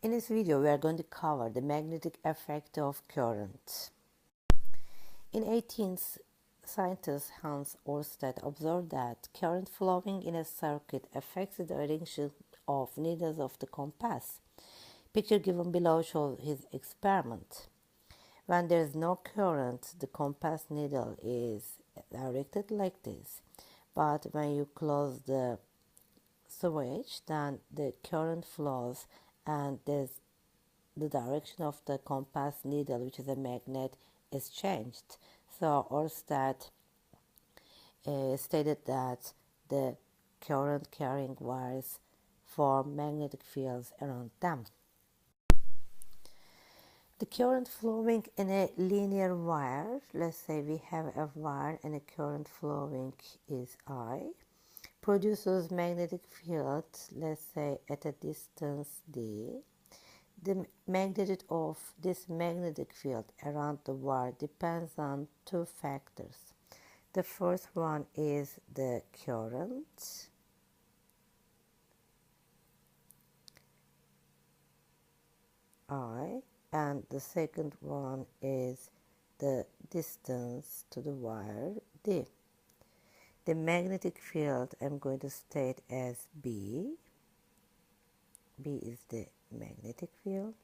In this video, we are going to cover the magnetic effect of current. In 18th, scientist Hans Ørsted observed that current flowing in a circuit affects the direction of needles of the compass. Picture given below shows his experiment. When there is no current, the compass needle is directed like this. But when you close the switch, then the current flows and the direction of the compass needle, which is a magnet, is changed. So Ørsted stated that the current carrying wires form magnetic fields around them. The current flowing in a linear wire, let's say we have a wire and a current flowing is I, produces magnetic field, let's say at a distance d. The magnitude of this magnetic field around the wire depends on two factors. The first one is the current, I, and the second one is the distance to the wire, d. The magnetic field I'm going to state as B. B is the magnetic field.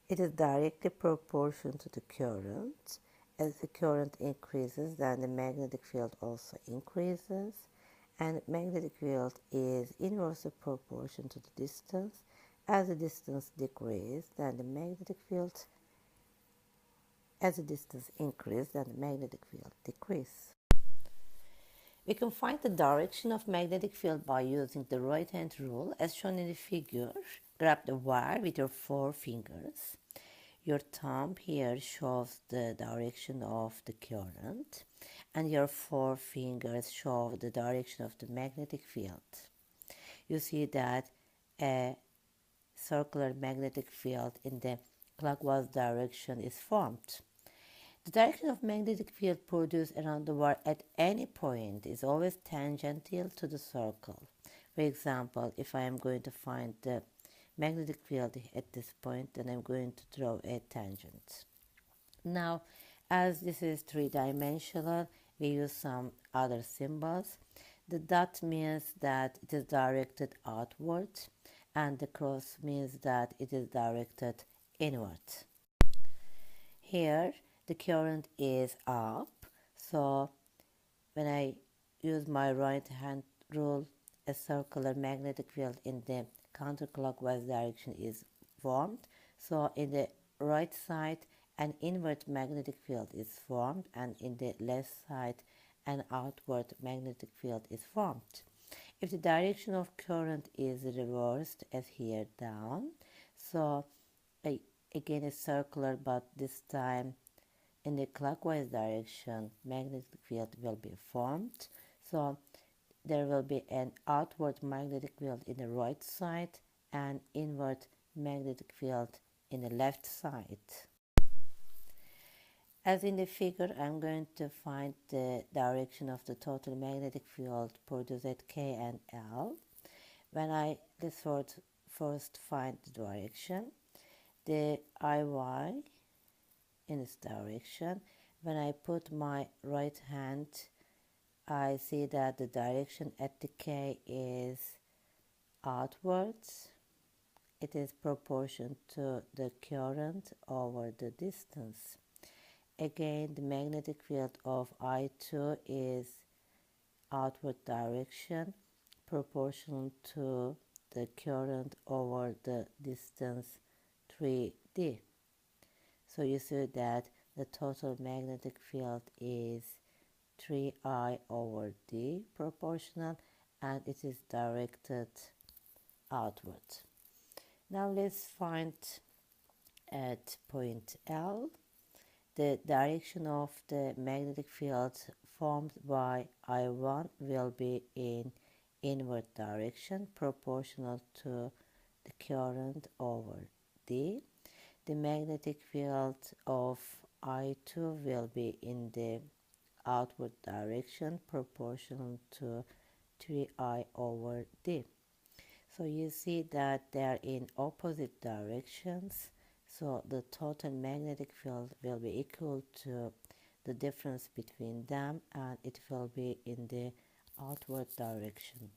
It is directly proportional to the current. As the current increases, then the magnetic field also increases, and magnetic field is inversely proportional to the distance. As the distance decreases, then the magnetic field, as the distance increases, then the magnetic field decreases. We can find the direction of magnetic field by using the right hand rule as shown in the figure. Grab the wire with your 4 fingers. Your thumb here shows the direction of the current and your 4 fingers show the direction of the magnetic field. You see that a circular magnetic field in the clockwise direction is formed. The direction of magnetic field produced around the wire at any point is always tangential to the circle. For example, if I am going to find the magnetic field at this point, then I'm going to draw a tangent. Now, as this is three-dimensional, we use some other symbols. The dot means that it is directed outward, and the cross means that it is directed inward. Here, the current is up, so when I use my right hand rule, a circular magnetic field in the counterclockwise direction is formed. So in the right side, an inward magnetic field is formed, and in the left side, an outward magnetic field is formed. If the direction of current is reversed, as here down, so again a circular, but this time in the clockwise direction, magnetic field will be formed. So there will be an outward magnetic field in the right side and inward magnetic field in the left side. As in the figure, I'm going to find the direction of the total magnetic field produced at K and L. Let's first find the direction. The IY in this direction. When I put my right hand, I see that the direction at the K is outwards. It is proportional to the current over the distance. Again, the magnetic field of I2 is outward direction, proportional to the current over the distance 3D. So you see that the total magnetic field is 3I over D proportional, and it is directed outward. Now let's find at point L the direction of the magnetic field formed by I1 will be in inward direction proportional to the current over D. The magnetic field of I2 will be in the outward direction proportional to 3I over D. So you see that they are in opposite directions. So the total magnetic field will be equal to the difference between them, and it will be in the outward direction.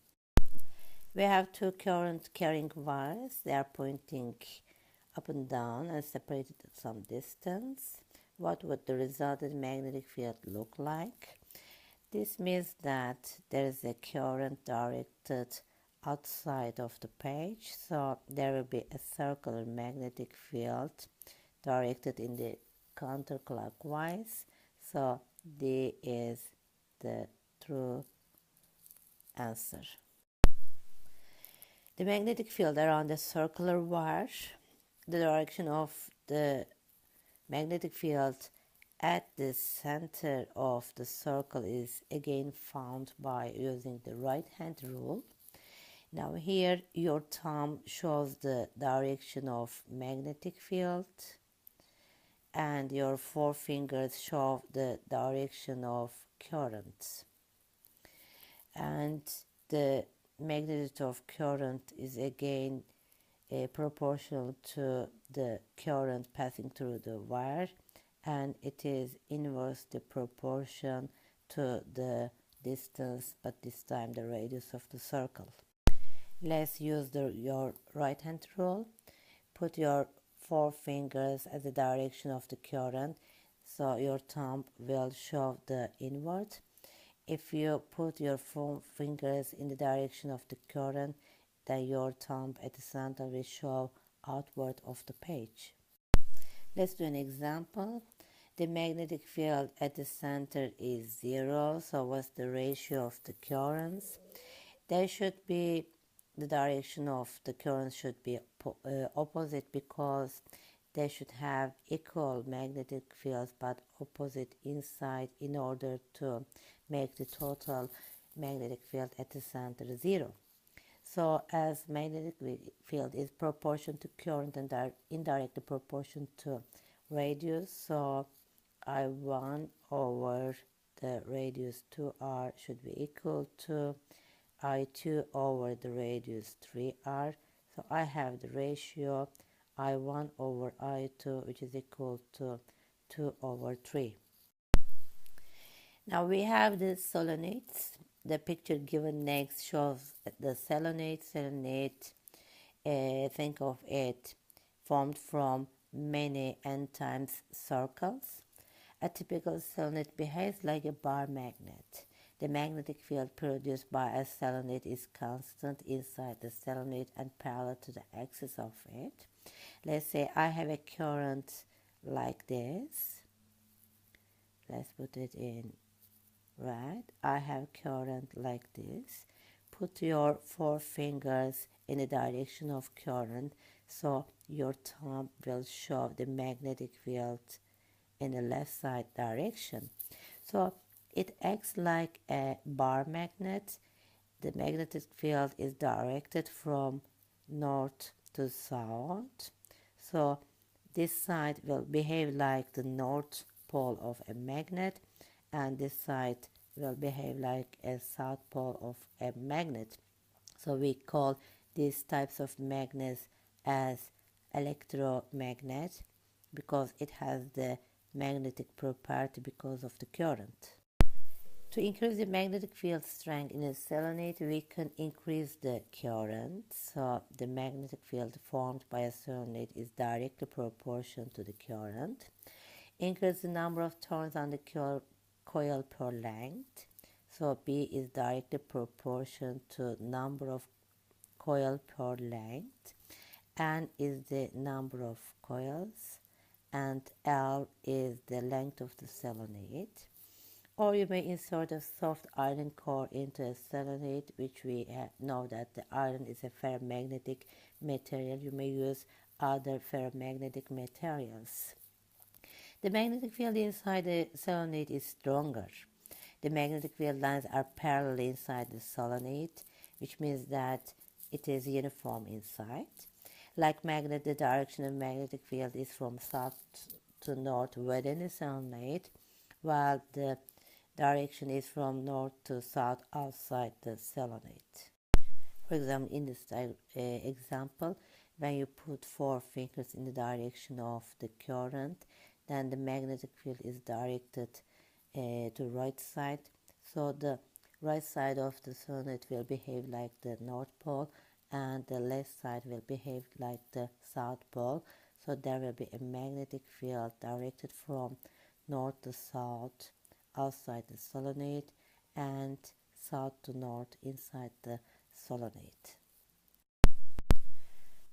We have two current carrying wires. They are pointing up and down and separated at some distance. What would the resultant magnetic field look like? This means that there is a current directed outside of the page, so there will be a circular magnetic field directed in the counterclockwise. So D is the true answer. The magnetic field around the circular wire, the direction of the magnetic field at the center of the circle is again found by using the right hand rule. Now here your thumb shows the direction of magnetic field and your four fingers show the direction of current. And the magnitude of current is again proportional to the current passing through the wire, and it is inversely proportion to the distance, but this time the radius of the circle. Let's use your right hand rule. Put your four fingers at the direction of the current, so your thumb will show the inward. If you put your four fingers in the direction of the current, then your thumb at the center will show outward of the page. Let's do an example. The magnetic field at the center is 0, so what's the ratio of the currents? There should be, the direction of the current should be opposite, because they should have equal magnetic fields but opposite inside in order to make the total magnetic field at the center 0. So as magnetic field is proportion to current and indirectly proportion to radius, so I1 over the radius 2r should be equal to I2 over the radius 3r. So I have the ratio I1 over I2, which is equal to 2 over 3. Now we have the solenoids. The picture given next shows the solenoid. Think of it formed from many n times circles. A typical solenoid behaves like a bar magnet. The magnetic field produced by a solenoid is constant inside the solenoid and parallel to the axis of it. Let's say I have a current like this. Let's put it in red. I have current like this. Put your four fingers in the direction of current, so your thumb will show the magnetic field in the left side direction. So it acts like a bar magnet. The magnetic field is directed from north to south. So this side will behave like the north pole of a magnet, and this side will behave like a south pole of a magnet. So we call these types of magnets as electromagnet, because it has the magnetic property because of the current. To increase the magnetic field strength in a solenoid, we can increase the current. So the magnetic field formed by a solenoid is directly proportional to the current. Increase the number of turns on the coil per length. So B is directly proportional to number of coil per length. N is the number of coils, and L is the length of the solenoid. Or you may insert a soft iron core into a solenoid, which we know that the iron is a ferromagnetic material. You may use other ferromagnetic materials. The magnetic field inside the solenoid is stronger. The magnetic field lines are parallel inside the solenoid, which means that it is uniform inside. Like magnet, the direction of magnetic field is from south to north within the solenoid, while the direction is from north to south outside the solenoid. For example, in this example, when you put 4 fingers in the direction of the current, then the magnetic field is directed to right side. So the right side of the solenoid will behave like the north pole, and the left side will behave like the south pole. So there will be a magnetic field directed from north to south outside the solenoid, and south to north inside the solenoid.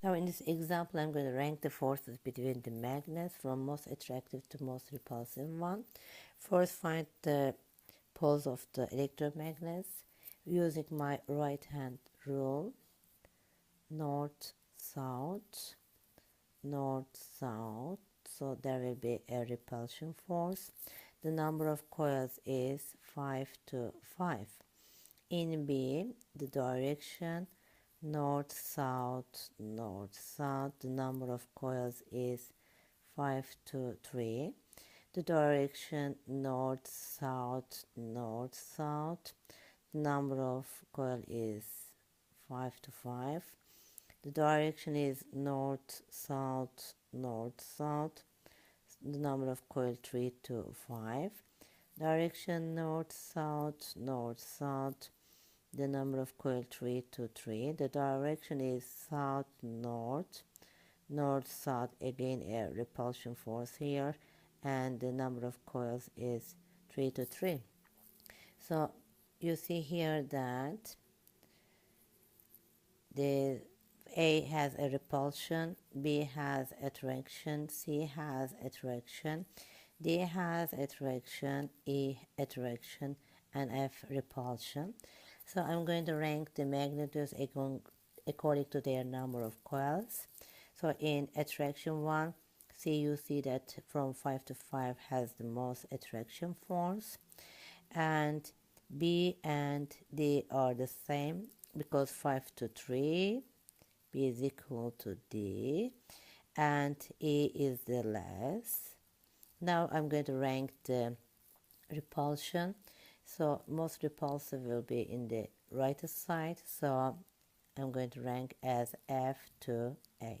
Now in this example, I'm going to rank the forces between the magnets from most attractive to most repulsive one. First, find the poles of the electromagnets using my right hand rule: north, south, north, south. So there will be a repulsion force. The number of coils is 5 to 5. In B, the direction north, south, north, south. The number of coils is 5 to 3. The direction north, south, north, south. The number of coil is 5 to 5. The direction is north, south, north, south. The number of coil 3 to 5. Direction north, south, north, south. The number of coil 3 to 3. The direction is south, north, north, south. Again a repulsion force here, and the number of coils is 3 to 3. So you see here that the A has a repulsion, B has attraction, C has attraction, D has attraction, E attraction, and F repulsion. So I'm going to rank the magnitudes according to their number of coils. So in attraction 1, you see that from 5 to 5 has the most attraction force, and B and D are the same because 5 to 3, B is equal to D, and E is the less. Now I'm going to rank the repulsion. So most repulsive will be in the right side, so I'm going to rank as F to A.